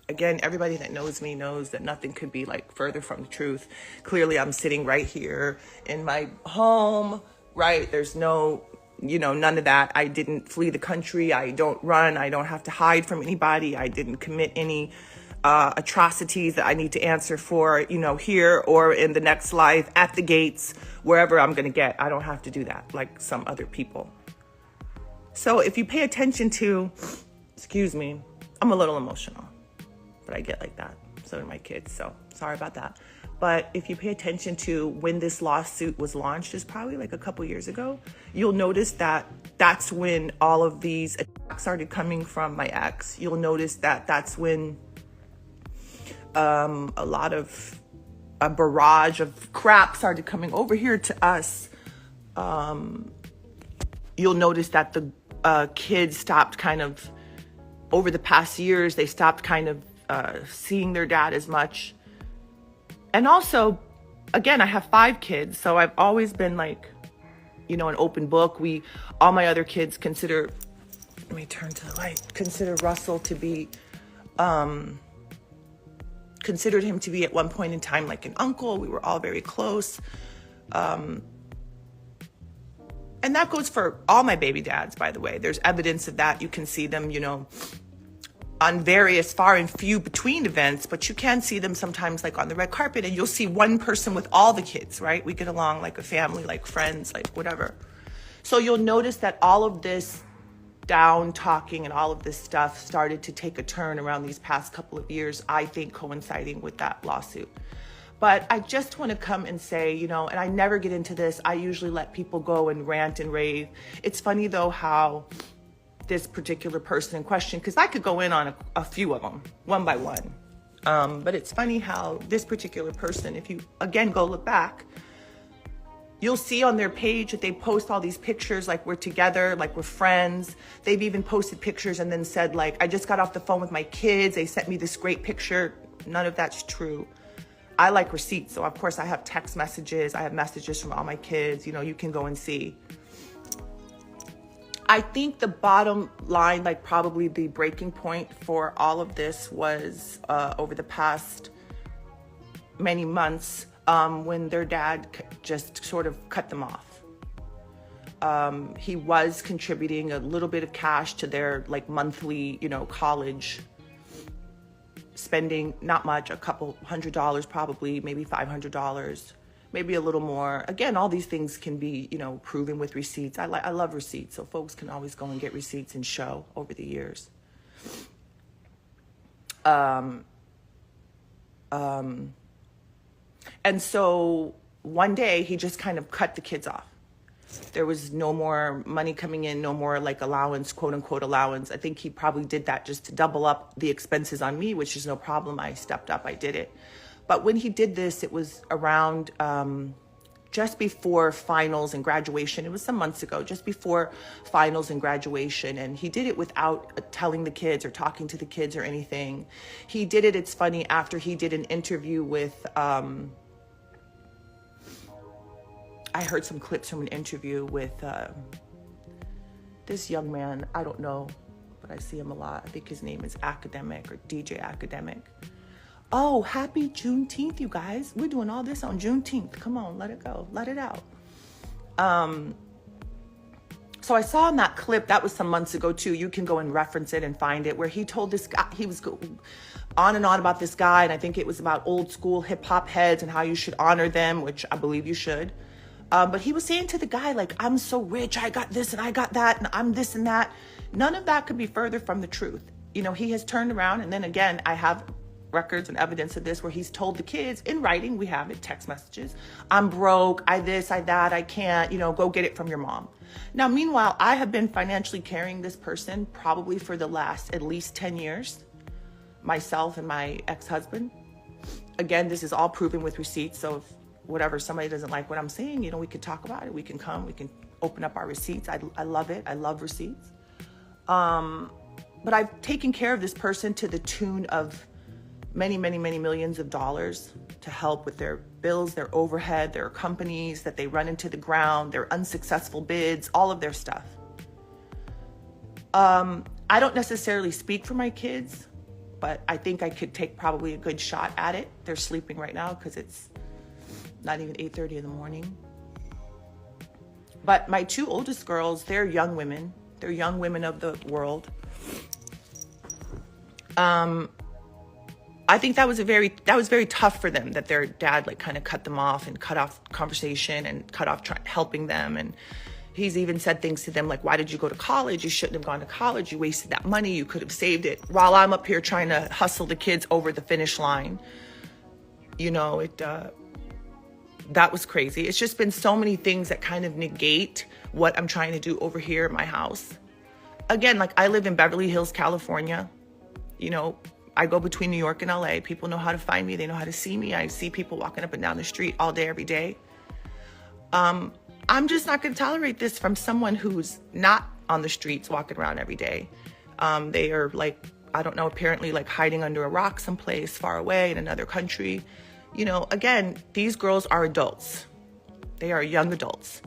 again, everybody that knows me knows that nothing could be like further from the truth. Clearly, I'm sitting right here in my home, right? There's no, none of that. I didn't flee the country. I don't run. I don't have to hide from anybody. I didn't commit any atrocities that I need to answer for, here or in the next life, at the gates, wherever I'm going to get. I don't have to do that like some other people. So if you pay attention to, excuse me, I'm a little emotional, but I get like that. So do my kids. So sorry about that. But if you pay attention to when this lawsuit was launched, is probably like a couple years ago, you'll notice that that's when all of these attacks started coming from my ex. You'll notice that that's when a lot of a barrage of crap started coming over here to us. You'll notice that the kids stopped kind of, over the past years, they stopped kind of seeing their dad as much. And also, again, I have 5 kids, so I've always been like, an open book. All my other kids consider, let me turn to the light, consider Russell to be, considered him to be at one point in time like an uncle. We were all very close. And that goes for all my baby dads, by the way. There's evidence of that. You can see them, on various far and few between events, but you can see them sometimes like on the red carpet, and you'll see one person with all the kids, right? We get along like a family, like friends, like whatever. So you'll notice that all of this down talking and all of this stuff started to take a turn around these past couple of years, I think coinciding with that lawsuit. But I just want to come and say, and I never get into this. I usually let people go and rant and rave. It's funny though how this particular person in question, because I could go in on a few of them, one by one. But it's funny how this particular person, if you, again, go look back, you'll see on their page that they post all these pictures like we're together, like we're friends. They've even posted pictures and then said like, I just got off the phone with my kids. They sent me this great picture. None of that's true. I like receipts. So of course I have text messages. I have messages from all my kids. You can go and see. I think the bottom line, like probably the breaking point for all of this was over the past many months when their dad just sort of cut them off. He was contributing a little bit of cash to their like monthly, college spending, not much, a couple $100 probably, maybe $500. Maybe a little more. Again, all these things can be, proven with receipts. I love receipts, so folks can always go and get receipts and show over the years. And so one day he just kind of cut the kids off. There was no more money coming in, no more like allowance, quote unquote allowance. I think he probably did that just to double up the expenses on me, which is no problem. I stepped up, I did it. But when he did this, it was around just before finals and graduation. It was some months ago, just before finals and graduation. And he did it without telling the kids or talking to the kids or anything. He did it, it's funny, after he did an interview with, I heard some clips from an interview with this young man. I don't know, but I see him a lot. I think his name is Academic or DJ Academic. Oh, happy Juneteenth, you guys. We're doing all this on Juneteenth. Come on, let it go. Let it out. So I saw in that clip, that was some months ago too. You can go and reference it and find it, where he told this guy, he was on and on about this guy. And I think it was about old school hip hop heads and how you should honor them, which I believe you should. But he was saying to the guy, like, I'm so rich. I got this and I got that and I'm this and that. None of that could be further from the truth. He has turned around. And then again, I have records and evidence of this where he's told the kids in writing, we have it, text messages, I'm broke, I this, I that, I can't, go get it from your mom. Now, meanwhile, I have been financially carrying this person probably for the last at least 10 years, myself and my ex-husband. Again, this is all proven with receipts. So if whatever, somebody doesn't like what I'm saying, we could talk about it. We can come, we can open up our receipts. I love it. I love receipts. But I've taken care of this person to the tune of many, many, many millions of dollars to help with their bills, their overhead, their companies that they run into the ground, their unsuccessful bids, all of their stuff. I don't necessarily speak for my kids, but I think I could take probably a good shot at it. They're sleeping right now because it's not even 8:30 in the morning. But my two oldest girls, they're young women. They're young women of the world. I think that was very tough for them, that their dad like kind of cut them off and cut off conversation and cut off helping them. And he's even said things to them like, why did you go to college? You shouldn't have gone to college. You wasted that money. You could have saved it. While I'm up here trying to hustle the kids over the finish line. You know, that was crazy. It's just been so many things that kind of negate what I'm trying to do over here at my house. Again, like I live in Beverly Hills, California. You know, I go between New York and LA. People know how to find me. They know how to see me. I see people walking up and down the street all day, every day. I'm just not going to tolerate this from someone who's not on the streets walking around every day. They are like, I don't know, apparently like hiding under a rock someplace far away in another country. You know, again, these girls are adults. They are young adults.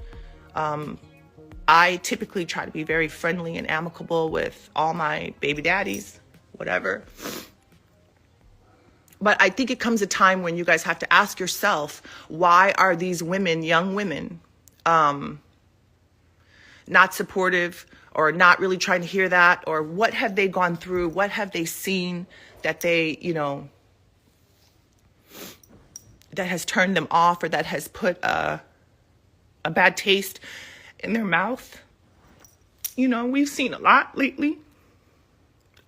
I typically try to be very friendly and amicable with all my baby daddies, whatever. But I think it comes a time when you guys have to ask yourself, why are these women, young women, not supportive or not really trying to hear that? Or what have they gone through? What have they seen that they, you know, that has turned them off or that has put a bad taste in their mouth? You know, we've seen a lot lately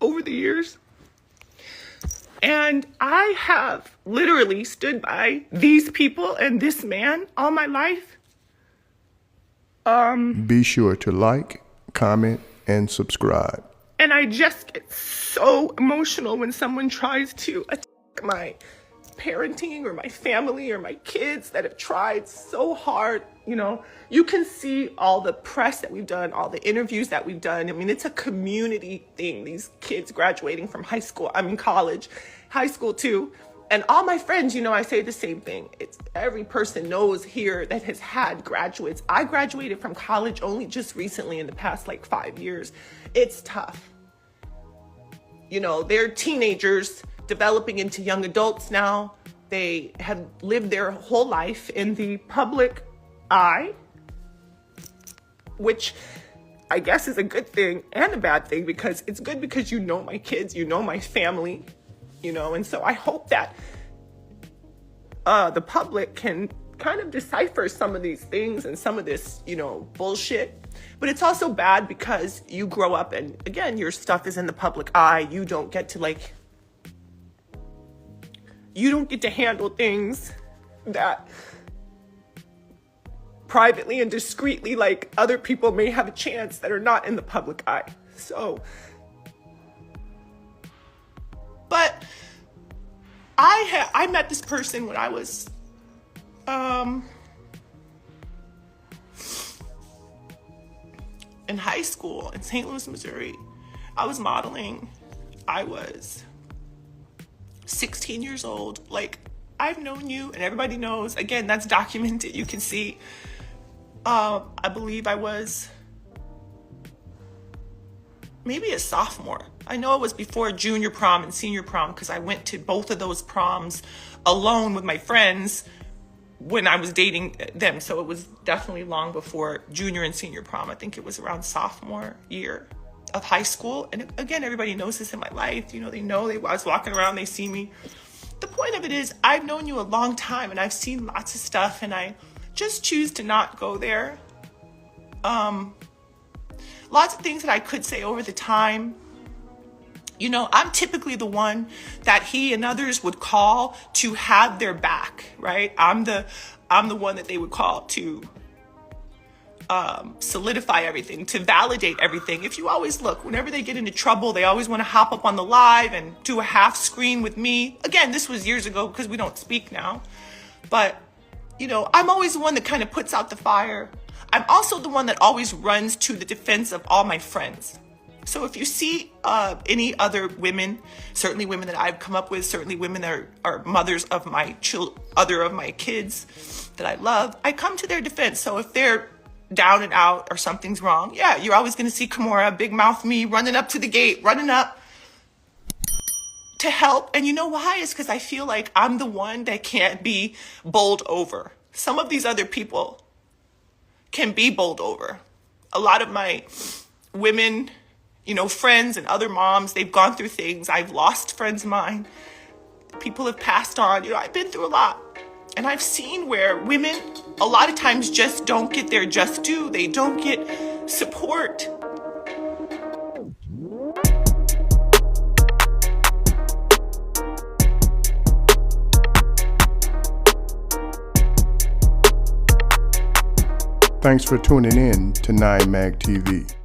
over the years. And I have literally stood by these people and this man all my life. Be sure to like, comment, and subscribe. And I just get so emotional when someone tries to attack my parenting or my family or my kids that have tried so hard. You know, you can see all the press that we've done, all the interviews that we've done. I mean, it's a community thing. These kids graduating from college, high school too. And all my friends, you know, I say the same thing. It's every person knows here that has had graduates. I graduated from college only just recently in the past like 5 years. It's tough. You know, they're teenagers developing into young adults now. They have lived their whole life in the public eye, which I guess is a good thing and a bad thing, because it's good because you know my kids, you know my family, you know, and so I hope that the public can kind of decipher some of these things and some of this, you know, bullshit. But it's also bad because you grow up and, again, your stuff is in the public eye. You don't get to handle things that privately and discreetly, like other people may have a chance that are not in the public eye. So, but I met this person when I was, in high school in St. Louis, Missouri. I was modeling. I was 16 years old. Like, I've known you, and everybody knows. Again, that's documented. You can see. I believe I was maybe a sophomore. I know it was before junior prom and senior prom, because I went to both of those proms alone with my friends when I was dating them. So it was definitely long before junior and senior prom. I think it was around sophomore year of high school. And again, everybody knows this in my life. You know, I was walking around, they see me. The point of it is, I've known you a long time and I've seen lots of stuff, and I just choose to not go there. Lots of things that I could say over the time. You know, I'm typically the one that he and others would call to have their back, right? I'm the one that they would call to solidify everything, to validate everything. If you always look, whenever they get into trouble, they always want to hop up on the live and do a half screen with me. Again, this was years ago because we don't speak now. But, you know, I'm always the one that kind of puts out the fire. I'm also the one that always runs to the defense of all my friends. So if you see any other women, certainly women that I've come up with, certainly women that are mothers of my other of my kids that I love, I come to their defense. So if they're down and out or something's wrong, yeah, you're always going to see Kimora, big mouth me, running up to the gate, running up, to help. And you know why? It's because I feel like I'm the one that can't be bowled over. Some of these other people can be bowled over. A lot of my women, friends and other moms, they've gone through things. I've lost friends of mine. People have passed on. I've been through a lot. And I've seen where women a lot of times just don't get their just due. They don't get support. Thanks for tuning in to 9 Mag TV.